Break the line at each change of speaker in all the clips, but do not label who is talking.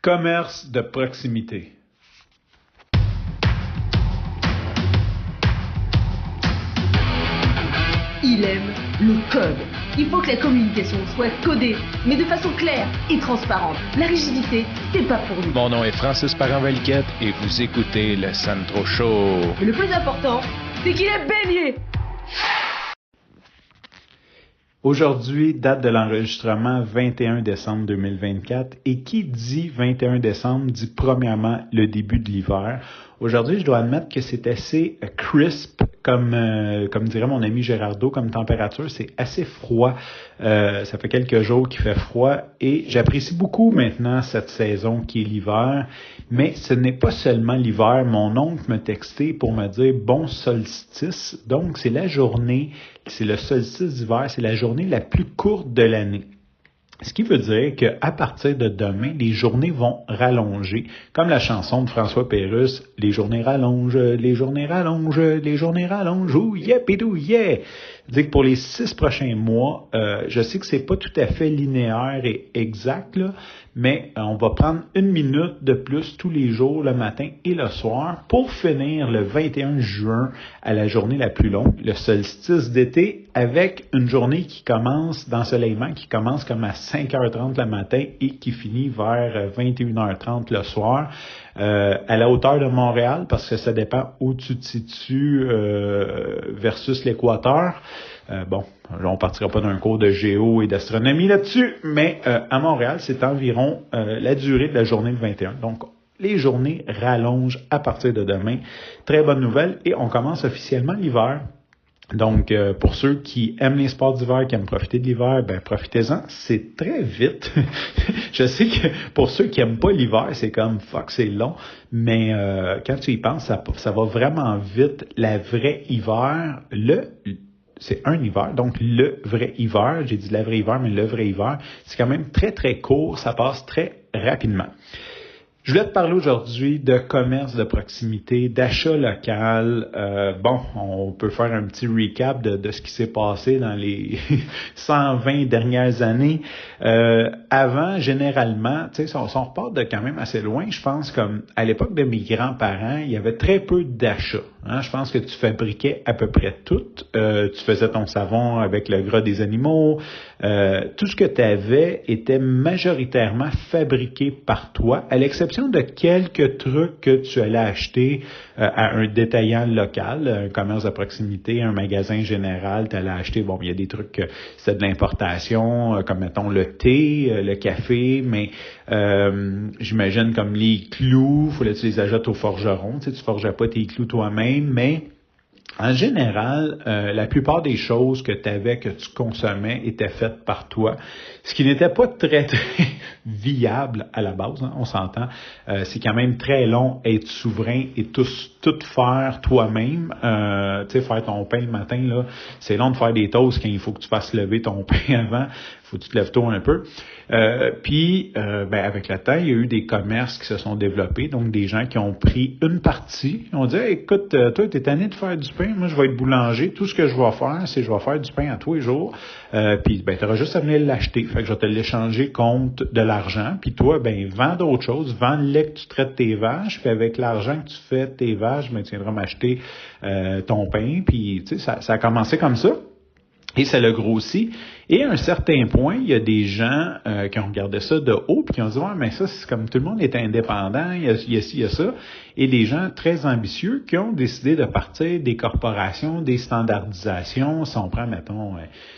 Commerce de proximité.
Il aime le code. Il faut que la communication soit codée, mais de façon claire et transparente. La rigidité, c'est pas pour nous.
Mon nom est Francis Parent-Valquette et vous écoutez le Sandro Show.
Mais le plus important, c'est qu'il est bélier.
Aujourd'hui, date de l'enregistrement 21 décembre 2024. Et qui dit 21 décembre dit premièrement le début de l'hiver. Aujourd'hui, je dois admettre que c'est assez crisp, comme dirait mon ami Gérardo, comme température. C'est assez froid. Ça fait quelques jours qu'il fait froid et j'apprécie beaucoup maintenant cette saison qui est l'hiver. Mais ce n'est pas seulement l'hiver. Mon oncle m'a texté pour me dire bon solstice. Donc, c'est la journée, c'est le solstice d'hiver, c'est la journée la plus courte de l'année. Ce qui veut dire qu'à partir de demain, les journées vont rallonger. Comme la chanson de François Pérusse, les journées rallongent, les journées rallongent, les journées rallongent, oh yeah, pidou yeah! Dire que pour les 6 prochains mois, je sais que c'est pas tout à fait linéaire et exact, là, mais on va prendre 1 minute de plus tous les jours, le matin et le soir, pour finir le 21 juin à la journée la plus longue, le solstice d'été, avec une journée qui commence d'ensoleillement, qui commence comme à 5h30 le matin et qui finit vers 21h30 le soir. À la hauteur de Montréal, parce que ça dépend où tu te situes versus l'équateur. Bon, là, on partira pas d'un cours de géo et d'astronomie là-dessus, mais à Montréal, c'est environ la durée de la journée de 21. Donc, les journées rallongent à partir de demain. Très bonne nouvelle. Et on commence officiellement l'hiver. Donc, pour ceux qui aiment les sports d'hiver, qui aiment profiter de l'hiver, ben profitez-en. C'est très vite. Je sais que pour ceux qui aiment pas l'hiver, c'est comme fuck, c'est long. Mais quand tu y penses, ça va vraiment vite. La vraie hiver, c'est un hiver, donc le vrai hiver. J'ai dit la vraie hiver, mais le vrai hiver, c'est quand même très très court. Ça passe très rapidement. Je voulais te parler aujourd'hui de commerce de proximité, d'achat local. On peut faire un petit recap de ce qui s'est passé dans les 120 dernières années. Avant, généralement, tu sais, si on repart de quand même assez loin, je pense comme à l'époque de mes grands-parents, il y avait très peu d'achats. Hein? Je pense que tu fabriquais à peu près tout. Tu faisais ton savon avec le gras des animaux. Tout ce que tu avais était majoritairement fabriqué par toi, à l'exception de quelques trucs que tu allais acheter à un détaillant local, un commerce de proximité, un magasin général, tu allais acheter, bon, il y a des trucs, c'est de l'importation, comme mettons le thé, le café, mais j'imagine comme les clous, fallait que tu les achètes au forgeron, tu sais, tu forgeais pas tes clous toi-même, mais en général, la plupart des choses que tu avais, que tu consommais, étaient faites par toi, ce qui n'était pas très, très viable à la base, hein, on s'entend. C'est quand même très long être souverain et tout faire toi-même. Tu sais, faire ton pain le matin, là, c'est long de faire des toasts quand il faut que tu fasses lever ton pain avant. Faut que tu te lèves tôt un peu. Puis, avec le temps, il y a eu des commerces qui se sont développés, donc des gens qui ont pris une partie, ils ont dit hey, écoute, toi, t'es tanné de faire du pain, moi je vais être boulanger, tout ce que je vais faire, c'est je vais faire du pain à tous les jours. Puis tu auras juste à venir l'acheter. Fait que je vais te l'échanger contre de l'argent. Puis toi, vends d'autres choses, vends le lait que tu traites tes vaches, puis avec l'argent que tu fais tes vaches, tu viendras m'acheter ton pain. Puis tu sais, ça a commencé comme ça. Et ça l'a grossi. Et à un certain point, il y a des gens qui ont regardé ça de haut puis qui ont dit « Ouais, mais ça, c'est comme tout le monde est indépendant, il y a ci, il y a ça. » Et des gens très ambitieux qui ont décidé de partir des corporations, des standardisations. Si on prend, mettons,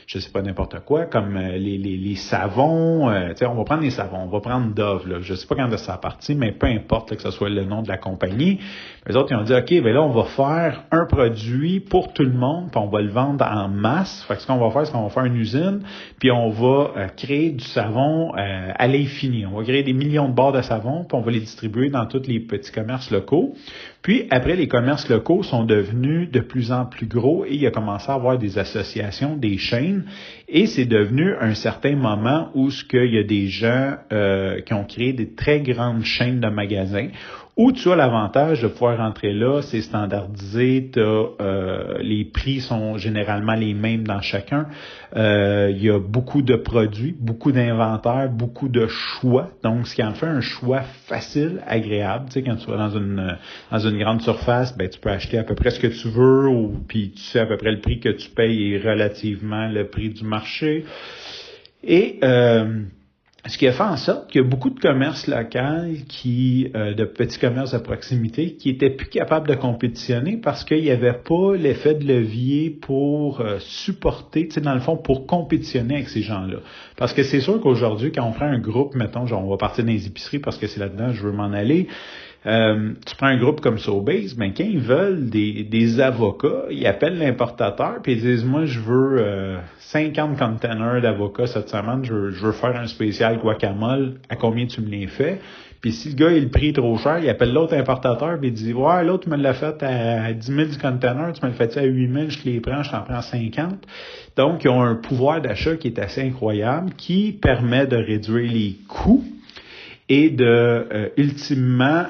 je sais pas n'importe quoi, comme les savons. Tu sais, on va prendre les savons, on va prendre Dove. Là. Je sais pas quand ça a parti, mais peu importe là, que ce soit le nom de la compagnie. Les autres, ils ont dit « OK, là, on va faire un produit pour tout le monde puis on va le vendre en masse. » Fait que ce qu'on va faire, c'est qu'on va faire une usine puis on va créer du savon à l'infini. On va créer des millions de barres de savon, puis on va les distribuer dans tous les petits commerces locaux. Puis après, les commerces locaux sont devenus de plus en plus gros et il a commencé à avoir des associations, des chaînes. Et c'est devenu un certain moment où il y a des gens qui ont créé des très grandes chaînes de magasins où tu as l'avantage de pouvoir rentrer là, c'est standardisé, les prix sont généralement les mêmes dans chacun. Il y a beaucoup de produits, beaucoup d'inventaire, beaucoup de choix. Donc, ce qui en fait un choix facile, agréable. Tu sais, quand tu vas dans une grande surface, ben tu peux acheter à peu près ce que tu veux, puis tu sais à peu près le prix que tu payes est relativement le prix du marché. Et ce qui a fait en sorte qu'il y a beaucoup de commerces locaux de petits commerces de proximité, qui étaient plus capables de compétitionner parce qu'il n'y avait pas l'effet de levier pour supporter, tu sais, dans le fond, pour compétitionner avec ces gens-là. Parce que c'est sûr qu'aujourd'hui, quand on prend un groupe, mettons, genre, on va partir dans les épiceries parce que c'est là-dedans que je veux m'en aller. Tu prends un groupe comme Sobeys, ben quand ils veulent des avocats, ils appellent l'importateur puis ils disent moi je veux 50 containers d'avocats cette semaine, je veux faire un spécial guacamole, à combien tu me les fais? Puis si le gars il le prix trop cher, il appelle l'autre importateur puis il dit ouais l'autre me l'a fait à 10 000 du container, tu me le fais à 8 000, je te les prends, je t'en prends 50. Donc ils ont un pouvoir d'achat qui est assez incroyable, qui permet de réduire les coûts et de, ultimement,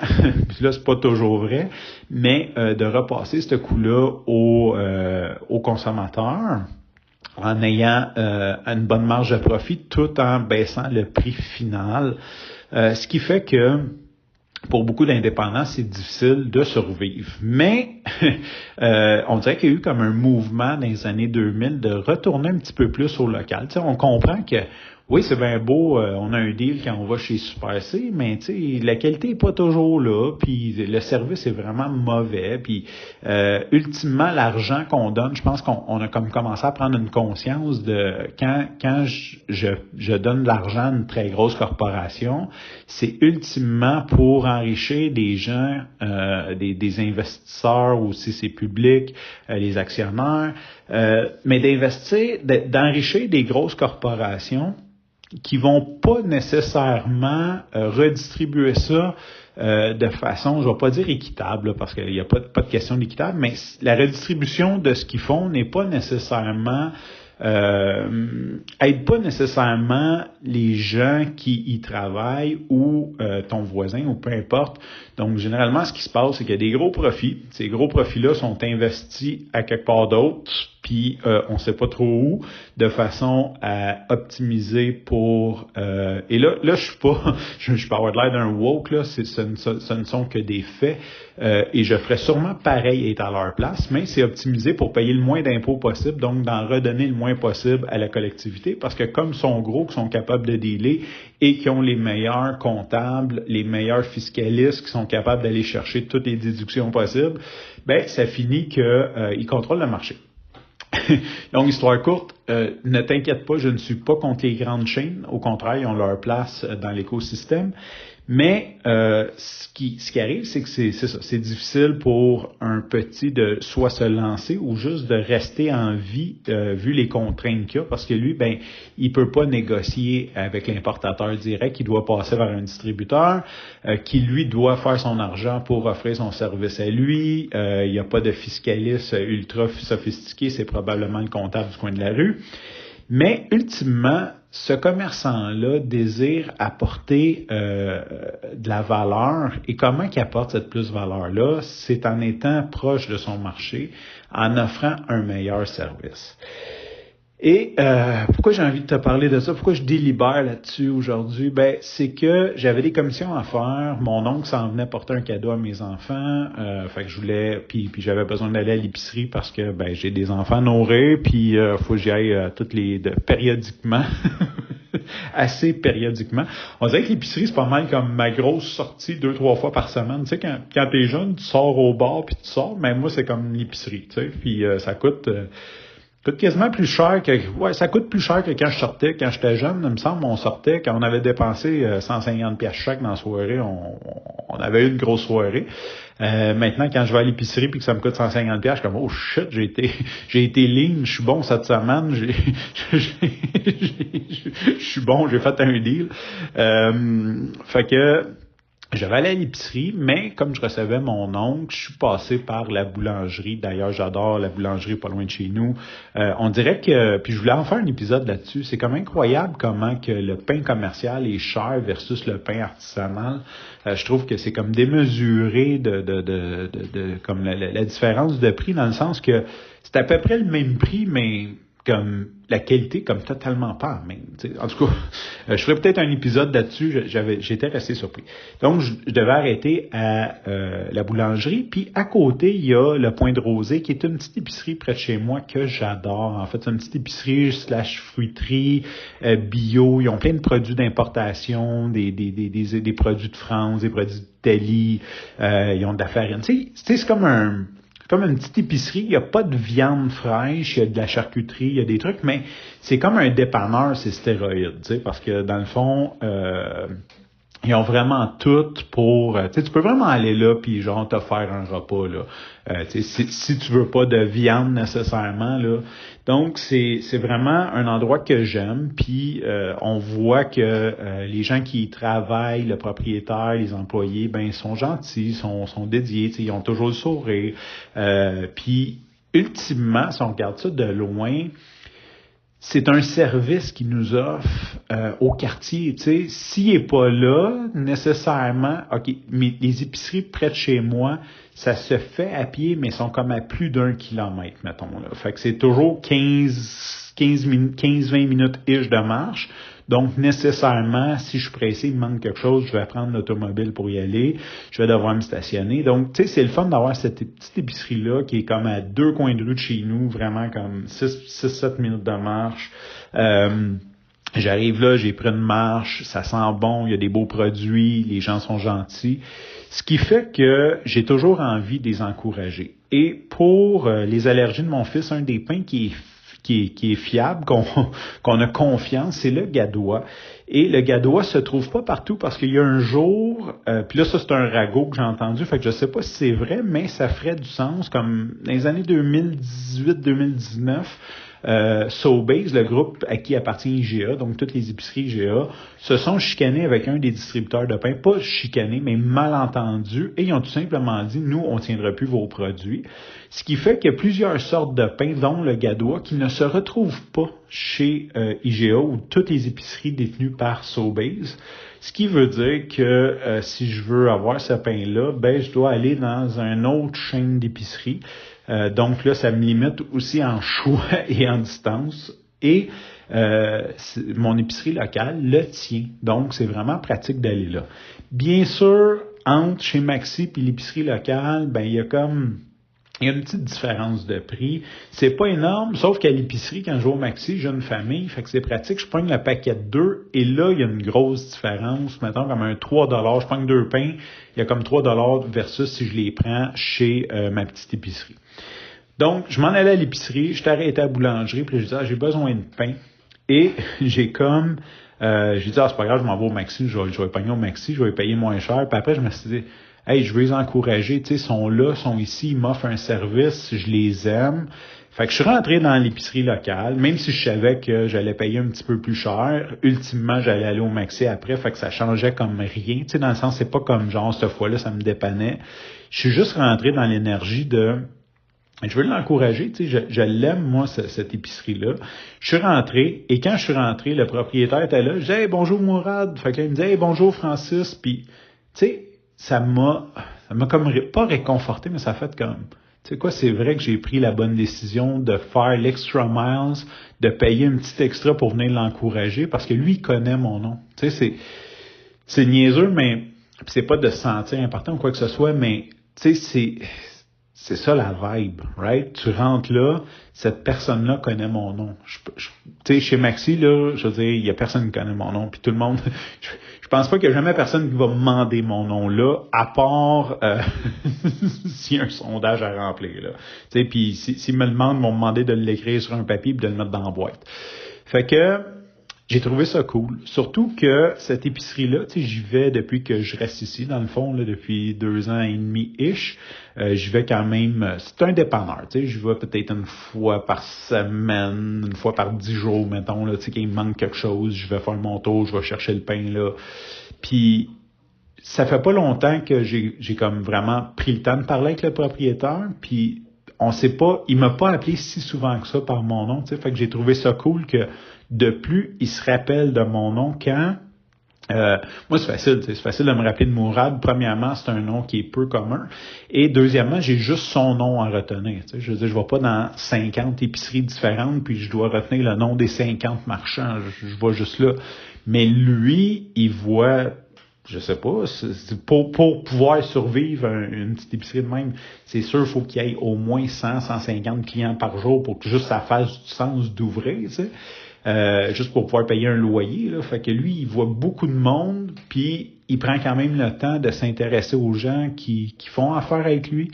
puis là c'est pas toujours vrai, mais de repasser ce coût-là aux consommateurs en ayant une bonne marge de profit tout en baissant le prix final. Ce qui fait que pour beaucoup d'indépendants, c'est difficile de survivre. Mais on dirait qu'il y a eu comme un mouvement dans les années 2000 de retourner un petit peu plus au local. Tu sais, on comprend que oui, c'est bien beau, on a un deal quand on va chez Super C, mais tu sais, la qualité est pas toujours là, puis le service est vraiment mauvais, puis ultimement l'argent qu'on donne, je pense qu'on a comme commencé à prendre une conscience de quand je donne de l'argent à une très grosse corporation, c'est ultimement pour enrichir des gens, des investisseurs aussi, c'est public, les actionnaires, mais d'enrichir des grosses corporations qui vont pas nécessairement redistribuer ça de façon, je vais pas dire équitable, là, parce qu'il n'y a pas de question d'équitable, mais la redistribution de ce qu'ils font n'est pas nécessairement aide pas nécessairement les gens qui y travaillent ou ton voisin ou peu importe. Donc, généralement, ce qui se passe, c'est qu'il y a des gros profits. Ces gros profits-là sont investis à quelque part d'autre, puis on ne sait pas trop où, de façon à optimiser pour... et là, je suis pas... je peux avoir l'air d'un woke, là, ce ne sont que des faits, et je ferais sûrement pareil être à leur place, mais c'est optimisé pour payer le moins d'impôts possible, donc d'en redonner le moins possible à la collectivité, parce que comme ils sont gros, qu'ils sont capables de dealer, et qui ont les meilleurs comptables, les meilleurs fiscalistes, qui sont capables d'aller chercher toutes les déductions possibles, ben ça finit qu'ils contrôlent le marché. Donc, histoire courte, ne t'inquiète pas, je ne suis pas contre les grandes chaînes. Au contraire, ils ont leur place dans l'écosystème. Mais ce qui arrive, c'est que c'est ça, c'est difficile pour un petit de soit se lancer ou juste de rester en vie vu les contraintes qu'il y a, parce que lui, ben, il peut pas négocier avec l'importateur direct, il doit passer vers un distributeur qui lui doit faire son argent pour offrir son service à lui. Il n'y a pas de fiscaliste ultra sophistiqué, c'est probablement le comptable du coin de la rue. Mais ultimement, ce commerçant-là désire apporter de la valeur. Et comment qu'il apporte cette plus-valeur-là? C'est en étant proche de son marché, en offrant un meilleur service. Et pourquoi j'ai envie de te parler de ça? Pourquoi je délibère là-dessus aujourd'hui? Ben, c'est que j'avais des commissions à faire. Mon oncle s'en venait porter un cadeau à mes enfants. Fait que je voulais, puis j'avais besoin d'aller à l'épicerie parce que ben j'ai des enfants à nourrir, puis faut que j'y aille périodiquement. Assez périodiquement. On dirait que l'épicerie, c'est pas mal comme ma grosse sortie 2-3 fois par semaine. Tu sais, quand t'es jeune, tu sors au bar puis tu sors, mais moi, c'est comme l'épicerie, tu sais, puis ça coûte quasiment plus cher ça coûte plus cher que quand je sortais, quand j'étais jeune, il me semble, on sortait, quand on avait dépensé 150$ chaque dans la soirée, on avait eu une grosse soirée. Maintenant, quand je vais à l'épicerie puis que ça me coûte 150$, je suis comme, oh shit, j'ai été lean, je suis bon cette semaine, je suis bon, j'ai fait un deal. Fait que, Je vais aller à l'épicerie, mais comme je recevais mon oncle, je suis passé par la boulangerie. D'ailleurs, j'adore la boulangerie pas loin de chez nous. On dirait que, puis je voulais en faire un épisode là-dessus, c'est comme incroyable comment que le pain commercial est cher versus le pain artisanal. Je trouve que c'est comme démesuré de comme la différence de prix, dans le sens que c'est à peu près le même prix, mais comme la qualité comme totalement pas la même. T'sais. En tout cas, je ferai peut-être un épisode là-dessus, j'étais resté surpris. Donc, je devais arrêter à la boulangerie, puis à côté, il y a le Point de Rosée, qui est une petite épicerie près de chez moi que j'adore. En fait, c'est une petite épicerie / fruiterie bio. Ils ont plein de produits d'importation, des produits de France, des produits d'Italie. Ils ont de la farine. Tu sais, c'est comme une petite épicerie, il n'y a pas de viande fraîche, il y a de la charcuterie, il y a des trucs, mais c'est comme un dépanneur, c'est stéroïde, tu sais, parce que dans le fond, ils ont vraiment tout pour, tu sais, tu peux vraiment aller là puis genre te faire un repas là, tu sais, si tu veux pas de viande nécessairement là. Donc c'est vraiment un endroit que j'aime, puis on voit que les gens qui y travaillent, le propriétaire, les employés, ben ils sont gentils, sont dédiés, tu sais, ils ont toujours le sourire, puis ultimement, si on regarde ça de loin, c'est un service qu'il nous offre au quartier. Tu sais, s'il est pas là, nécessairement, OK, mais les épiceries près de chez moi, ça se fait à pied, mais sont comme à plus d'1 kilomètre, mettons. Là. Fait que c'est toujours 15-20 minutes-ish de marche. Donc, nécessairement, si je suis pressé, il me manque quelque chose, je vais prendre l'automobile pour y aller, je vais devoir me stationner. Donc, tu sais, c'est le fun d'avoir cette petite épicerie-là qui est comme à 2 coins de rue de chez nous, vraiment comme 6-7 minutes de marche. J'arrive là, j'ai pris une marche, ça sent bon, il y a des beaux produits, les gens sont gentils. Ce qui fait que j'ai toujours envie de les encourager. Et pour les allergies de mon fils, un des pains qui est fiable, qu'on a confiance, c'est le gadois. Et le gadois se trouve pas partout parce qu'il y a un jour, puis là ça c'est un ragot que j'ai entendu, fait que je sais pas si c'est vrai, mais ça ferait du sens, comme dans les années 2018-2019, Sobeys, le groupe à qui appartient IGA, donc toutes les épiceries IGA, se sont chicanés avec un des distributeurs de pain, pas chicanés, mais malentendus, et ils ont tout simplement dit, nous, on ne tiendra plus vos produits. Ce qui fait qu'il y a plusieurs sortes de pain, dont le gadois, qui ne se retrouvent pas chez IGA ou toutes les épiceries détenues par Sobeys. Ce qui veut dire que si je veux avoir ce pain-là, ben je dois aller dans une autre chaîne d'épicerie. Donc là, ça me limite aussi en choix et en distance. Et mon épicerie locale le tient. Donc, c'est vraiment pratique d'aller là. Bien sûr, entre chez Maxi et l'épicerie locale, ben il y a une petite différence de prix. C'est pas énorme, sauf qu'à l'épicerie, quand je vais au Maxi, j'ai une famille, fait que c'est pratique. Je prends le paquet de 2 et là, il y a une grosse différence. Mettons comme un 3$, je prends 2 pains, il y a comme 3$ versus si je les prends chez ma petite épicerie. Donc, je m'en allais à l'épicerie, je t'arrêtais à la boulangerie, puis je disais, j'ai besoin de pain. Et j'ai dit, c'est pas grave, je m'en vais au Maxi, je vais pogner au Maxi, je vais payer moins cher. Puis après, je me suis dit, hey, je veux les encourager, tu sais, ils sont là, sont ici, ils m'offrent un service, je les aime. Fait que je suis rentré dans l'épicerie locale, même si je savais que j'allais payer un petit peu plus cher. Ultimement, j'allais aller au Maxi après, fait que ça changeait comme rien. Tu sais, dans le sens, c'est pas comme genre, cette fois-là, ça me dépannait. Je suis juste rentré dans l'énergie de... Je veux l'encourager, tu sais, je l'aime, moi, cette épicerie-là. Je suis rentré, et quand je suis rentré, le propriétaire était là. Je disais, hey, bonjour Mourad. Fait que là, il me disait, hey, bonjour Francis. Puis, tu sais, ça m'a comme pas réconforté, mais ça a fait comme, tu sais quoi, c'est vrai que j'ai pris la bonne décision de faire l'extra miles, de payer un petit extra pour venir l'encourager, parce que lui, il connaît mon nom. Tu sais, c'est niaiseux, mais c'est pas de se sentir important ou quoi que ce soit, mais, tu sais, c'est ça la vibe, right? Tu rentres là, cette personne-là connaît mon nom. Tu sais, chez Maxi, là, je veux dire, il y a personne qui connaît mon nom, puis tout le monde... Je pense pas qu'il y a jamais personne qui va me demander mon nom là, à part s'il y a un sondage à remplir, là. Tu sais, puis s'ils me demandent, ils vont me demander de l'écrire sur un papier et de le mettre dans la boîte. Fait que... J'ai trouvé ça cool. Surtout que cette épicerie-là, tu sais, j'y vais depuis que je reste ici, dans le fond, là, depuis 2 ans et demi-ish. J'y vais quand même, c'est un dépanneur, tu sais, j'y vais peut-être une fois par semaine, une fois par 10 jours, mettons, là, tu sais, qu'il me manque quelque chose, je vais faire mon tour, je vais chercher le pain, là. Puis, ça fait pas longtemps que j'ai comme vraiment pris le temps de parler avec le propriétaire, puis on sait pas, il m'a pas appelé si souvent que ça par mon nom, tu sais, fait que j'ai trouvé ça cool que de plus, il se rappelle de mon nom quand moi, c'est facile, c'est facile de me rappeler de Mourad. Premièrement, c'est un nom qui est peu commun. Et deuxièmement, j'ai juste son nom à retenir. Je veux dire, je vais pas dans 50 épiceries différentes, puis je dois retenir le nom des 50 marchands. Je vois juste là. Mais lui, il voit, je sais pas, pour pouvoir survivre une petite épicerie de même, c'est sûr, il faut qu'il y ait au moins 100-150 clients par jour pour que juste ça fasse du sens d'ouvrir, tu sais. Juste pour pouvoir payer un loyer, là. Fait que lui, il voit beaucoup de monde, puis il prend quand même le temps de s'intéresser aux gens qui font affaire avec lui.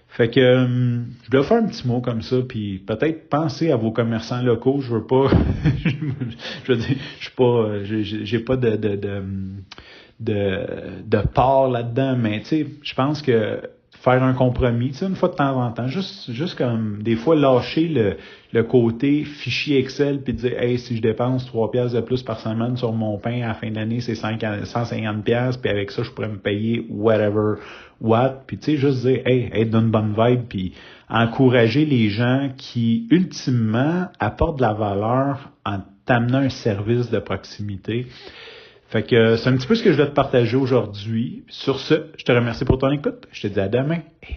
Fait que je dois faire un petit mot comme ça, puis peut-être penser à vos commerçants locaux. Je veux pas, je veux dire, je suis pas, j'ai pas de part là-dedans, mais tu sais, je pense que faire un compromis, tu sais, une fois de temps en temps, juste comme des fois lâcher le côté fichier Excel puis dire hey, si je dépense 3 piastres de plus par semaine sur mon pain à la fin de l'année, c'est 150 piastres, puis avec ça je pourrais me payer whatever what, puis tu sais juste dire hey, être d'une bonne vibe, puis encourager les gens qui ultimement apportent de la valeur en t'amenant un service de proximité. Fait que c'est un petit peu ce que je dois te partager aujourd'hui. Sur ce, je te remercie pour ton écoute. Je te dis à demain et